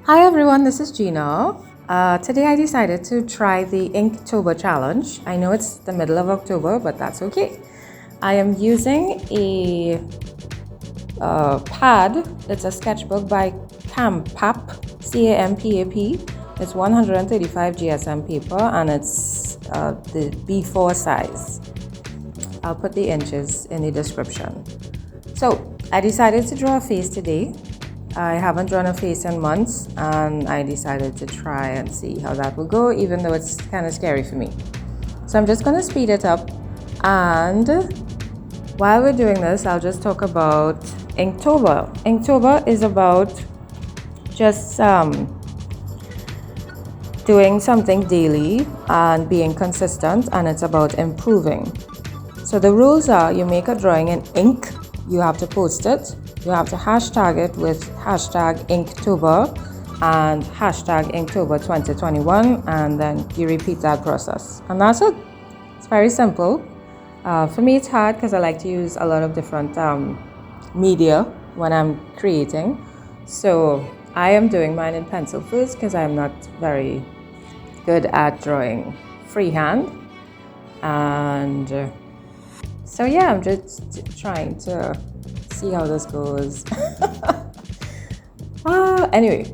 Hi everyone, this is Gina. Today I decided to try the Inktober challenge. I know it's the middle of October, but that's okay. I am using a pad. It's a sketchbook by Campap, C-A-M-P-A-P. It's 135 GSM paper and it's the B4 size. I'll put the inches in the description. So I decided to draw a face today. I haven't drawn a face in months and I decided to try and see how that will go, even though it's kind of scary for me. So I'm just going to speed it up, and while we're doing this, I'll just talk about Inktober. Inktober is about just doing something daily and being consistent, and it's about improving. So the rules are: you make a drawing in ink, you have to post it, you have to hashtag it with hashtag Inktober and hashtag Inktober52, and then you repeat that process. And that's it. It's very simple. For me, it's hard because I like to use a lot of different media when I'm creating. So I am doing mine in pencil first because I'm not very good at drawing freehand. And so yeah, I'm just trying to see how this goes. Anyway,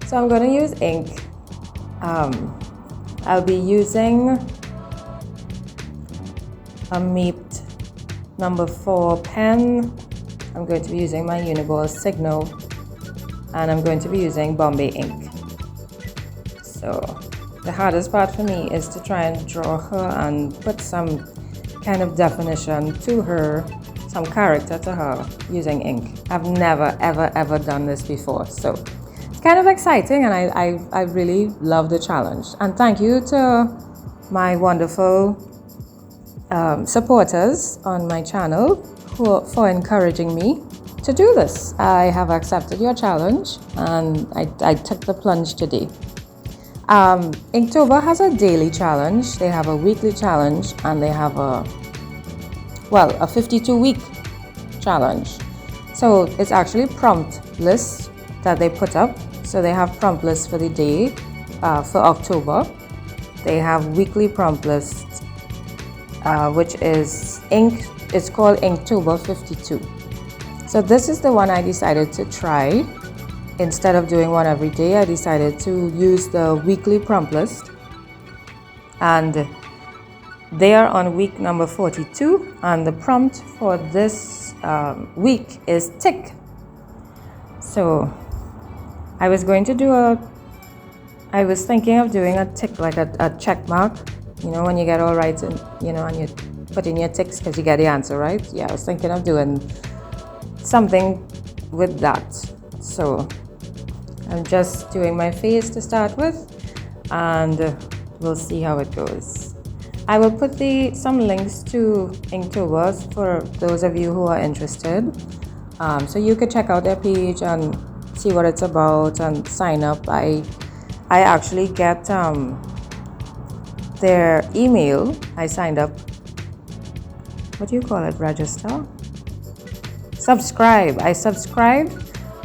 so I'm going to use ink. I'll be using a Maped number 4 pen. I'm going to be using my UniBall Signo, and I'm going to be using Bombay ink. So the hardest part for me is to try and draw her and put some kind of definition to her, some character to her using ink. I've never ever done this before, so it's kind of exciting, and I really love the challenge. And thank you to my wonderful supporters on my channel for encouraging me to do this. I have accepted your challenge and I took the plunge today. Inktober has a daily challenge, they have a weekly challenge, and they have a 52-week challenge. So it's actually prompt lists that they put up. So they have prompt lists for the day for October. They have weekly prompt lists, which is it's called Inktober52. So this is the one I decided to try. Instead of doing one every day, I decided to use the weekly prompt list, and they are on week number 42, and the prompt for this week is tick. So I was thinking of doing a tick, like a check mark, you know, when you get all right, and you know, and you put in your ticks because you get the answer right. Yeah, I was thinking of doing something with that. So I'm just doing my face to start with, and we'll see how it goes. I will put some links to Inktober for those of you who are interested, so you could check out their page and see what it's about and sign up. I actually get their email. I signed up. What do you call it? Register? Subscribe. I subscribed,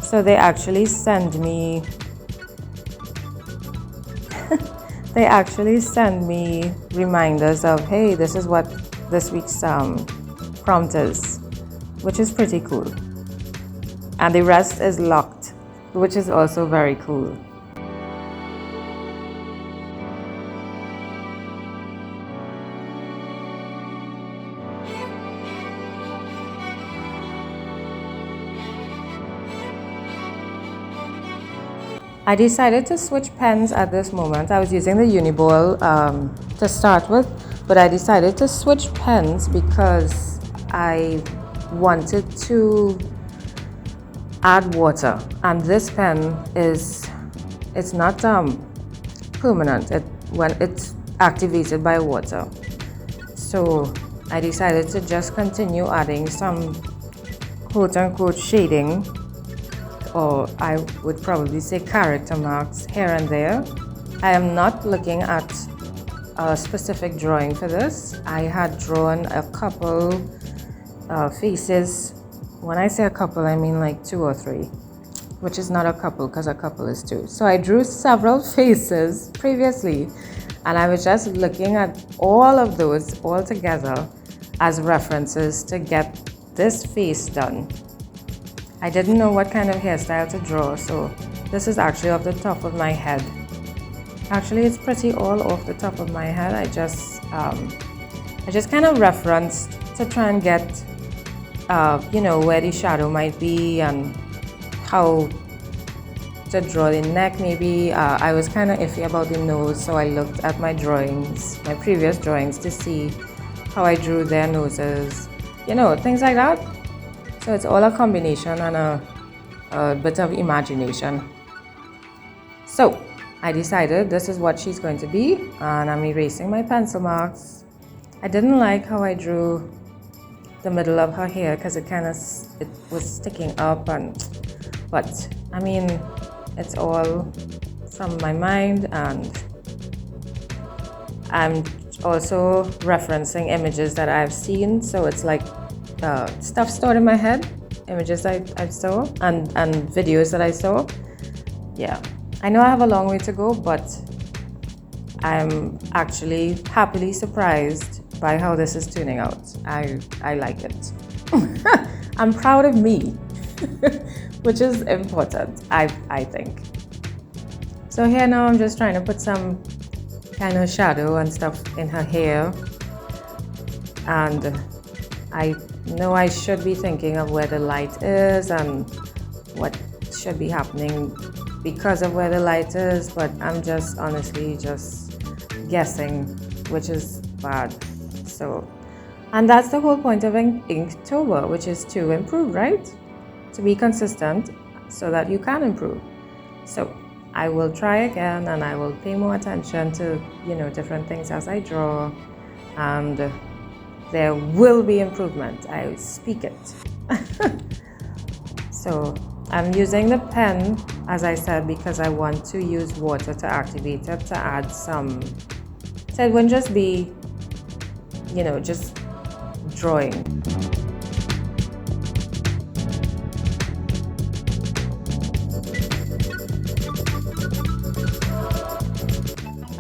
so they actually send me they actually send me reminders of, hey, this is what this week's prompt is, which is pretty cool. And the rest is locked, which is also very cool. I decided to switch pens at this moment. I was using the UniBall to start with, but I decided to switch pens because I wanted to add water, and this pen it's not permanent when it's activated by water. So I decided to just continue adding some quote-unquote shading, or I would probably say character marks here and there. I am not looking at a specific drawing for this. I had drawn a couple faces. When I say a couple, I mean like 2 or 3. which is not a couple because a couple is two. So I drew several faces previously, and I was just looking at all of those all together as references to get this face done. I didn't know what kind of hairstyle to draw, so this is actually off the top of my head. Actually, it's pretty all off the top of my head. I just kind of referenced to try and get, you know, where the shadow might be and how to draw the neck maybe. I was kind of iffy about the nose, so I looked at my drawings, my previous drawings, to see how I drew their noses, you know, things like that. So it's all a combination and a bit of imagination. So I decided this is what she's going to be, and I'm erasing my pencil marks. I didn't like how I drew the middle of her hair because it was sticking up, but I mean, it's all from my mind, and I'm also referencing images that I've seen, so it's like stuff stored in my head, images I saw and videos that I saw. Yeah, I know I have a long way to go, but I'm actually happily surprised by how this is turning out. I like it. I'm proud of me, which is important, I think. So here now I'm just trying to put some kind of shadow and stuff in her hair, and I know I should be thinking of where the light is and what should be happening because of where the light is, but I'm just honestly just guessing, which is bad. So, and that's the whole point of Inktober, which is to improve, right? To be consistent so that you can improve. So I will try again, and I will pay more attention to, you know, different things as I draw, and there will be improvement. I speak it. So I'm using the pen, as I said, because I want to use water to activate it, to add some, so it wouldn't just be, you know, just drawing.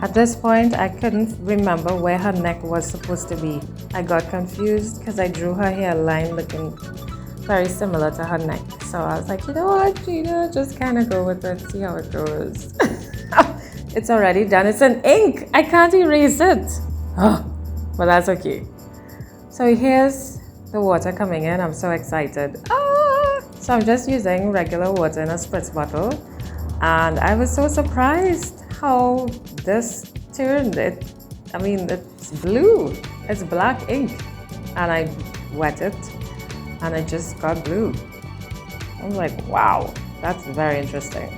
At this point, I couldn't remember where her neck was supposed to be. I got confused because I drew her hairline looking very similar to her neck. So I was like, you know what, Gina, just kind of go with it, see how it goes. It's already done. It's an ink. I can't erase it. Oh, but that's okay. So here's the water coming in. I'm so excited. So I'm just using regular water in a spritz bottle. And I was so surprised how this turned. I mean, it's blue. It's black ink. And I wet it, and it just got blue. I'm like, wow, that's very interesting.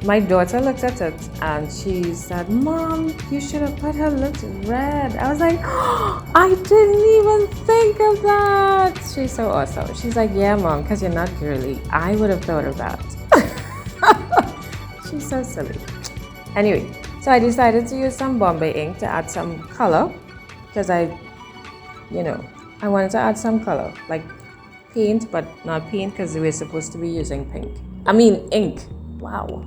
My daughter looked at it and she said, Mom, you should have put her lips red. I was like, oh, I didn't even think of that. She's so awesome. She's like, yeah, Mom, because you're not girly. I would have thought of that. She's so silly. Anyway, so I decided to use some Bombay ink to add some color, because I wanted to add some color, like paint, but not paint because we were supposed to be using ink. Wow.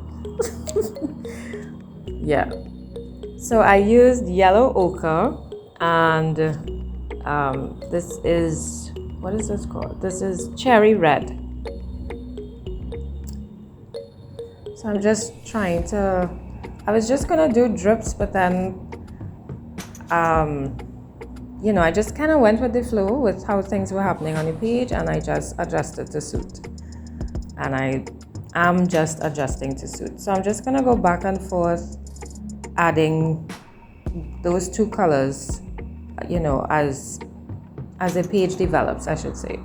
Yeah. So I used yellow ochre, and this is, what is this called? This is cherry red. So I'm just trying to, I was just gonna do drips, but then I just kind of went with the flow with how things were happening on the page, and I just adjusted to suit. And I am just adjusting to suit. So I'm just gonna go back and forth, adding those two colors, as the page develops, I should say.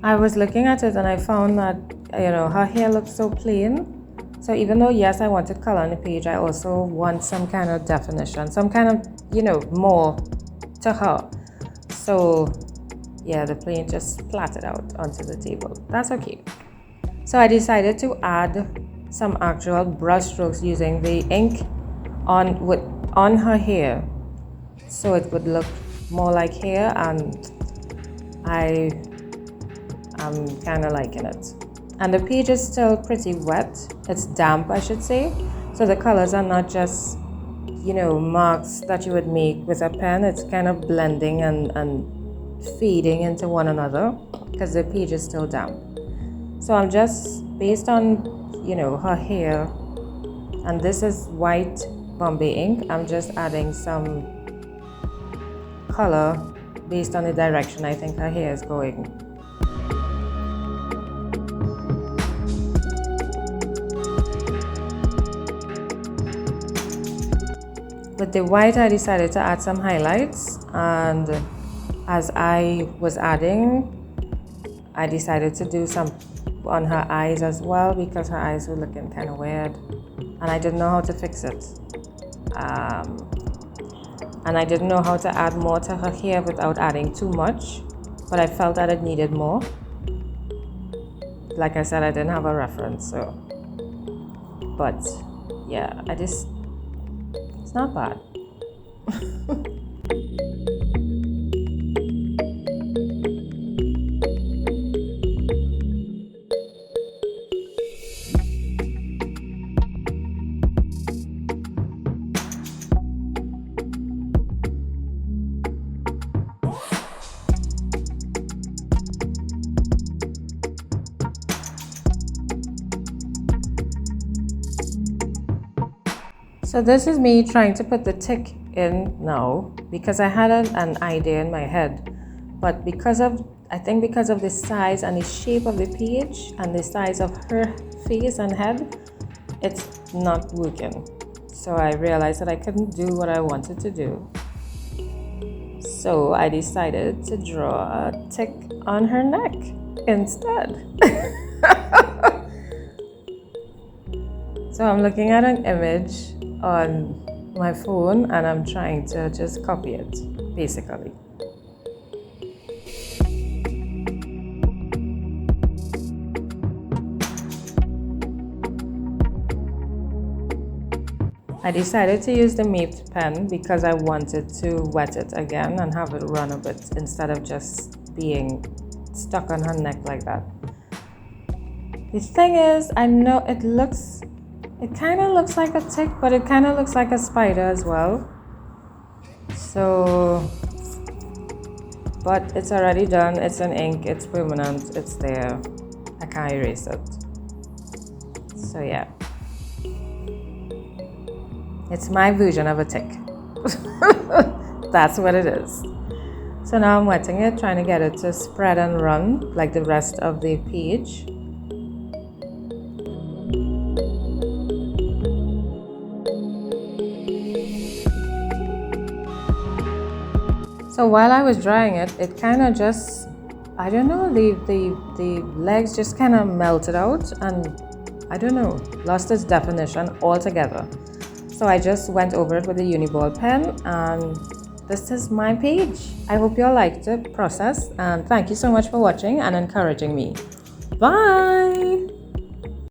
I was looking at it and I found that, her hair looks so plain. So even though, yes, I wanted color on the page, I also want some kind of definition, some kind of, more to her. So yeah, the paint just splattered out onto the table. That's okay. So I decided to add some actual brush strokes using the ink on her hair, so it would look more like hair, and I am kind of liking it. And the page is still pretty wet. It's damp, I should say. So the colors are not just, marks that you would make with a pen. It's kind of blending and fading into one another because the page is still damp. So I'm just, based on, her hair, and this is white Bombay ink, I'm just adding some color based on the direction I think her hair is going. With the white, I decided to add some highlights, and as I was adding, I decided to do some on her eyes as well, because her eyes were looking kind of weird and I didn't know how to fix it. And I didn't know how to add more to her hair without adding too much, but I felt that it needed more. Like I said, I didn't have a reference, so. But yeah, it's not bad. So this is me trying to put the tick in now, because I had an idea in my head, but I think because of the size and the shape of the page and the size of her face and head, it's not working. So I realized that I couldn't do what I wanted to do. So I decided to draw a tick on her neck instead. So I'm looking at an image on my phone and I'm trying to just copy it, basically. I decided to use the Mate pen because I wanted to wet it again and have it run a bit instead of just being stuck on her neck like that. The thing is, I know it kind of looks like a tick, but it kind of looks like a spider as well. So, but it's already done, it's in ink, it's permanent, it's there. I can't erase it. So yeah. It's my version of a tick. That's what it is. So now I'm wetting it, trying to get it to spread and run like the rest of the page. So while I was drying it, it kind of just, I don't know, the legs just kind of melted out and I don't know, lost its definition altogether. So I just went over it with a UniBall pen and this is my page. I hope you all liked the process and thank you so much for watching and encouraging me. Bye!